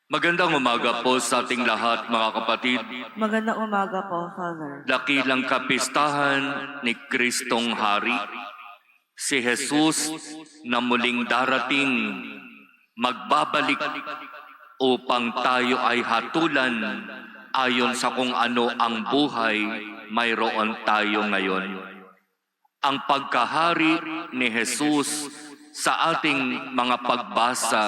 Magandang umaga po sa ating lahat, mga kapatid. Magandang umaga po, Father. Dakilang kapistahan ni Kristong Hari, si Jesus na muling darating, magbabalik upang tayo ay hatulan ayon sa kung ano ang buhay mayroon tayo ngayon. Ang pagkahari ni Jesus sa ating mga pagbasa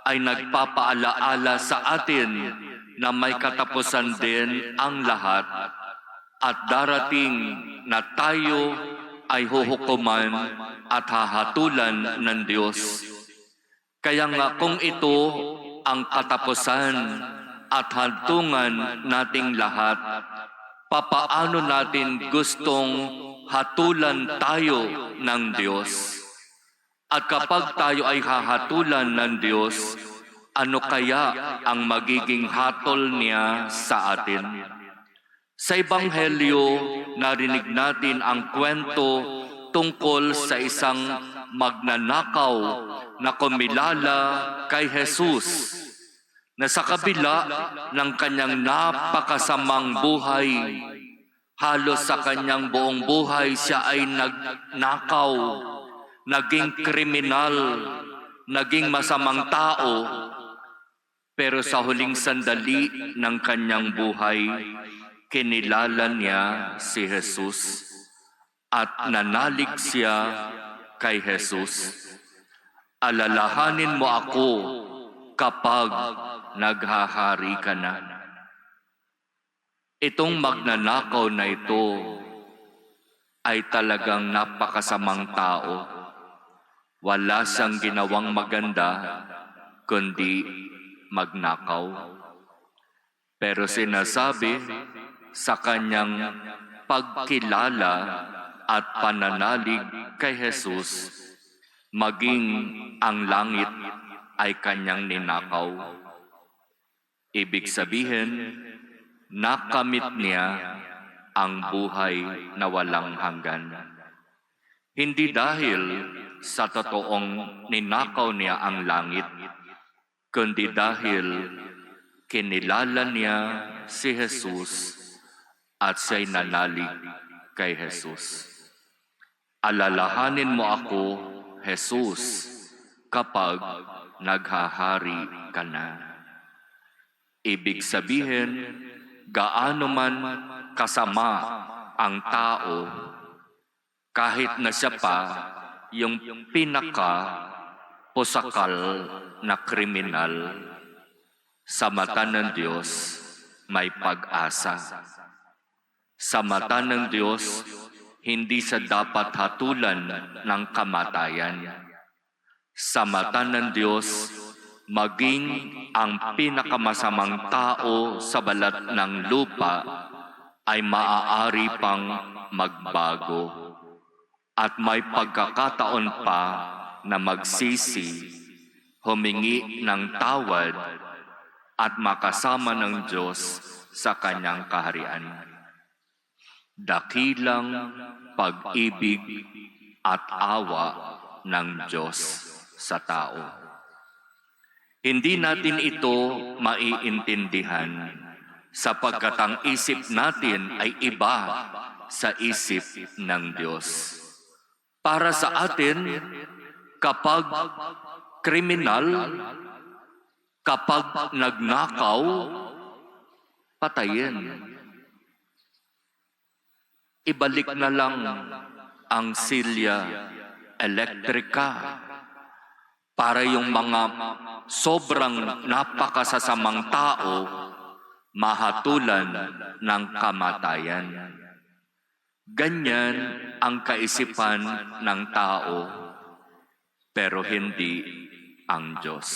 ay nagpapaalaala sa atin na may katapusan din ang lahat at darating na tayo ay huhukuman at hahatulan ng Diyos. Kaya nga kung ito ang katapusan at hantungan nating lahat, papaano natin gustong hatulan tayo ng Diyos? At kapag tayo ay hahatulan ng Diyos, ano kaya ang magiging hatol niya sa atin? Sa Ebanghelyo, narinig natin ang kwento tungkol sa isang magnanakaw na kumilala kay Jesus, na sa kabila ng kanyang napakasamang buhay, halos sa kanyang buong buhay siya ay nagnakaw, naging kriminal, naging masamang tao, pero sa huling sandali ng kanyang buhay, kinilala niya si Jesus at nanalig siya kay Jesus. Alalahanin mo ako kapag naghahari ka na. Itong magnanakaw na ito ay talagang napakasamang tao. Wala siyang ginawang maganda, kundi magnakaw. Pero sinasabi sa kanyang pagkilala at pananalig kay Jesus, maging ang langit ay kanyang ninakaw. Ibig sabihin, nakamit niya ang buhay na walang hanggan. Hindi dahil sa totoong ninakaw niya ang langit, kundi dahil kinilala niya si Jesus at siya'y nanalig kay Jesus. Alalahanin mo ako, Jesus, kapag naghahari ka na. Ibig sabihin, gaano man kasama ang tao, kahit na siya pa yung pinaka-pusakal na kriminal, sa mata ng Diyos may pag-asa. Sa mata ng Diyos, hindi siya dapat hatulan ng kamatayan. Sa mata ng Diyos, maging ang pinakamasamang tao sa balat ng lupa ay maaari pang magbago at may pagkakataon pa na magsisi, humingi ng tawad at makasama ng Diyos sa kanyang kaharian. Dakilang pag-ibig at awa ng Diyos sa tao. Hindi natin ito maiintindihan sapagkat ang isip natin ay iba sa isip ng Diyos. Para sa atin, kapag kriminal, kapag nagnakaw, patayin. Ibalik na lang ang silya elektrika para yung mga sobrang napakasasamang tao mahatulan ng kamatayan. Ganyan ang kaisipan ng tao, pero hindi ang Diyos.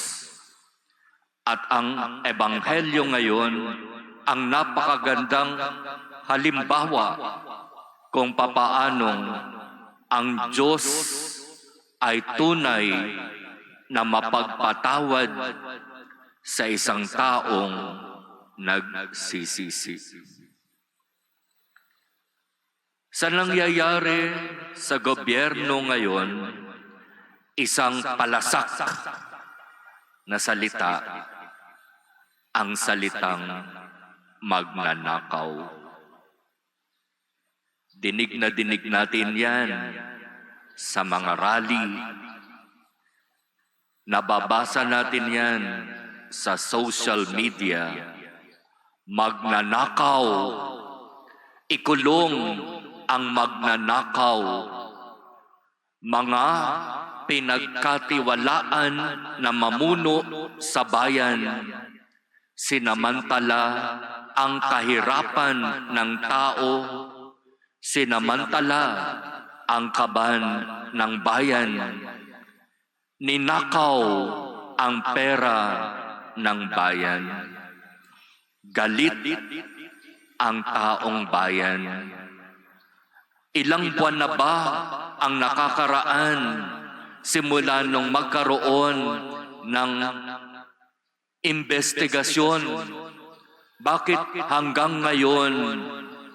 At ang Ebanghelyo ngayon, ang napakagandang halimbawa kung papaanong ang Diyos ay tunay na mapagpatawad sa isang taong nagsisisi. Sa nangyayari sa gobyerno ngayon, isang palasak na salita ang salitang magnanakaw. Dinig na dinig natin yan sa mga rally. Nababasa natin yan sa social media. Magnanakaw. Ikulong ang magnanakaw. Mga pinagkatiwalaan na mamuno sa bayan, sinamantala ang kahirapan ng tao, sinamantala ang kaban ng bayan, ninakaw ang pera ng bayan. Galit ang taong bayan. Ilang buwan na ba ang nakakaraan simula nung magkaroon ng investigasyon? Bakit hanggang ngayon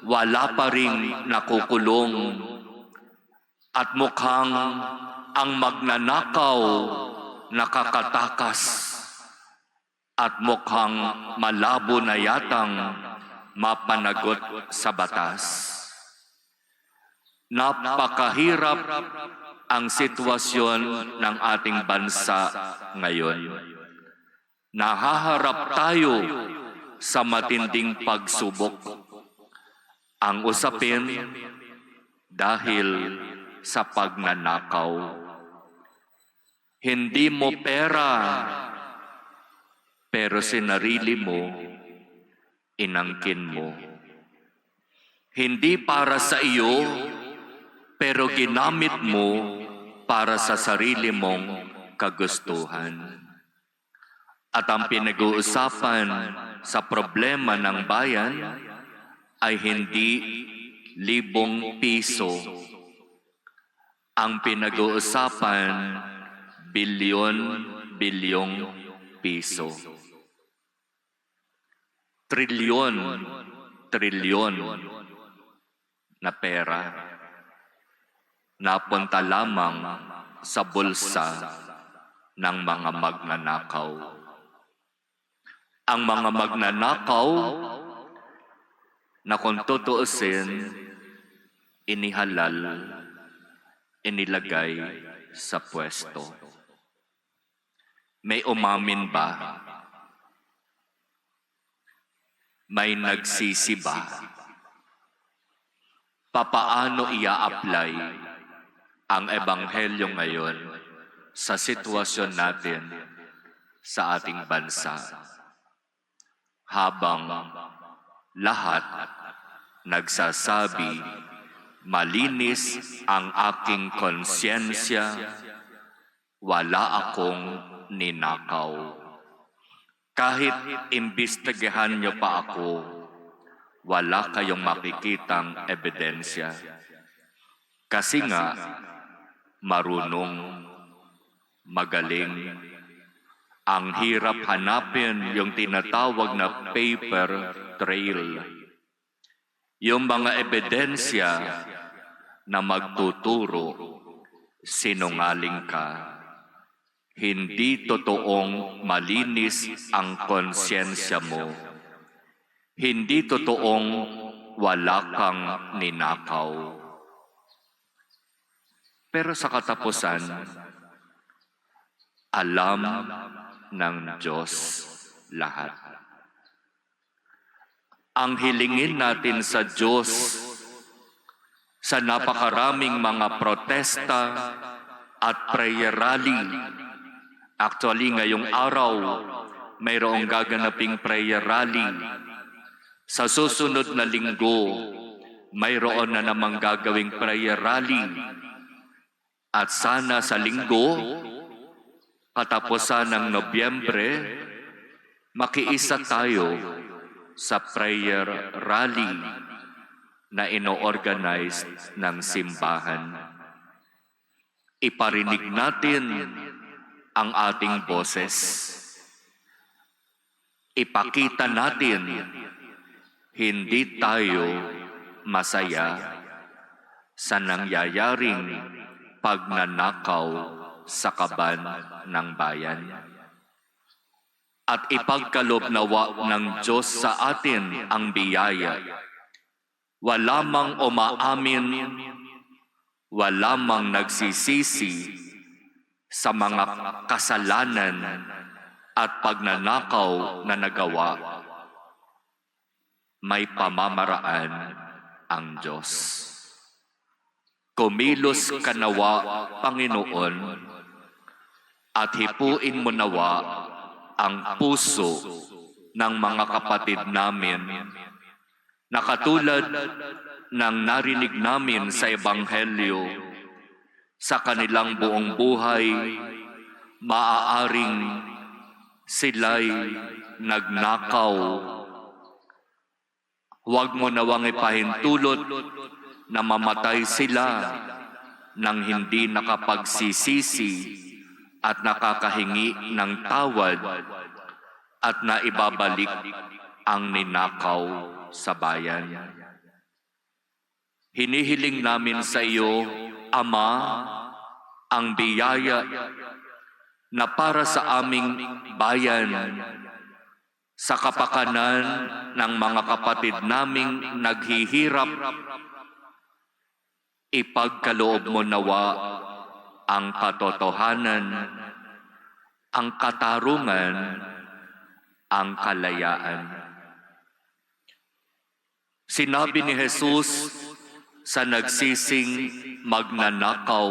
wala pa ring nakukulong? At mukhang ang magnanakaw nakakatakas at mukhang malabo na yatang mapanagot sa batas. Napakahirap ang sitwasyon ng ating bansa ngayon. Nahaharap tayo sa matinding pagsubok. Ang usapin dahil sa pagnanakaw. Hindi mo pera, pero sinarili mo, inangkin mo. Hindi para sa iyo, pero ginamit mo para sa sarili mong kagustuhan. At ang pinag-uusapan sa problema ng bayan ay hindi libong piso. Ang pinag-uusapan, bilyon-bilyong piso. Trilyon na pera napunta lamang sa bulsa ng mga magnanakaw. Ang mga magnanakaw na kung tutuusin, inihalal, inilagay sa pwesto. May umamin ba? May nagsisi ba? Papaano ia-apply ang ebanghelyo ngayon sa sitwasyon natin sa ating bansa? Habang lahat nagsasabi, malinis ang aking konsyensya, wala akong ninakaw. Kahit imbestigahan niyo pa ako, wala kayong makikitang ebidensya. Kasi nga, marunong, magaling. Ang hirap hanapin yung tinatawag na paper trail. Yung mga ebidensya na magtuturo, sinungaling ka. Hindi totoong malinis ang konsyensya mo. Hindi totoong wala kang ninakaw. Pero sa katapusan, alam ng Diyos lahat. Ang hilingin natin sa Diyos sa napakaraming mga protesta at prayer rally. Actually, ngayong araw, mayroong gaganaping prayer rally. Sa susunod na linggo, mayroon na namang gagawing prayer rally. At sana sa linggo, katapusan ng Nobyembre, makiisa tayo sa prayer rally na ino-organize ng simbahan. Iparinig natin ang ating boses. Ipakita natin, hindi tayo masaya sa nangyayaring pagnanakaw sa kaban ng bayan. at ipagkaloob nawa ng Diyos sa atin ang biyaya. Wala mang umaamin, wala mang nagsisisi sa mga kasalanan at pagnanakaw na nagawa. May pamamaraan ang Diyos. Kumilos ka nawa, Panginoon, at hipuin mo nawa ang puso ng mga kapatid namin na katulad ng narinig namin sa Ebanghelyo, sa kanilang buong buhay, maaaring sila'y nagnakaw. Huwag mo nawang ipahintulot na mamatay sila nang hindi nakapagsisisi at nakakahingi ng tawad at naibabalik ang ninakaw sa bayan. Hinihiling namin sa iyo, Ama, ang biyaya na para sa aming bayan, sa kapakanan ng mga kapatid naming naghihirap, ipagkaloob mo nawa ang katotohanan, ang katarungan, ang kalayaan. Sinabi ni Jesus sa nagsising magnanakaw,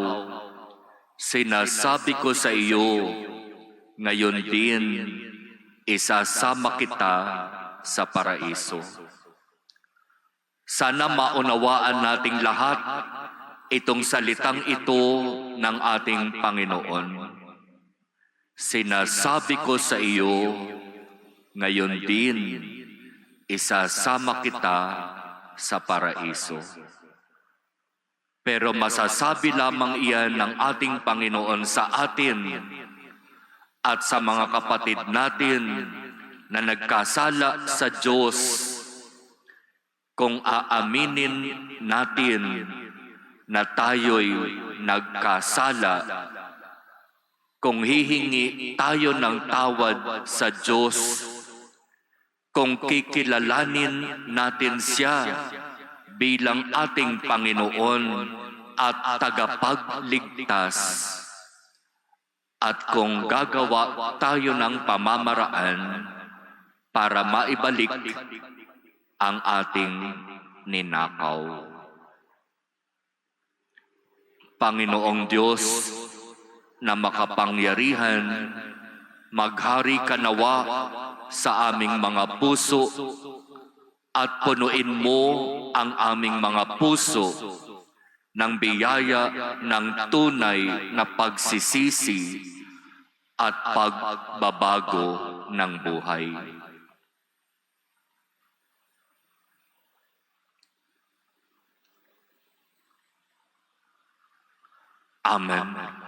sinasabi ko sa iyo, ngayon din, isasama kita sa paraiso. Sana maunawaan nating lahat itong salitang ito ng ating Panginoon. Sinasabi ko sa iyo, ngayon din, isasama kita sa paraiso. Pero masasabi lamang iyan ng ating Panginoon sa atin at sa mga kapatid natin na nagkasala sa Diyos kung aaminin natin na tayo'y nagkasala, kung hihingi tayo ng tawad sa Diyos, kung kikilalanin natin Siya bilang ating Panginoon at tagapagligtas, at kung gagawa tayo ng pamamaraan para maibalik ang ating ninakaw. Panginoong Diyos na makapangyarihan, maghari ka nawa sa aming mga puso at punuin mo ang aming mga puso ng biyaya ng tunay na pagsisisi at pagbabago ng buhay. Amen.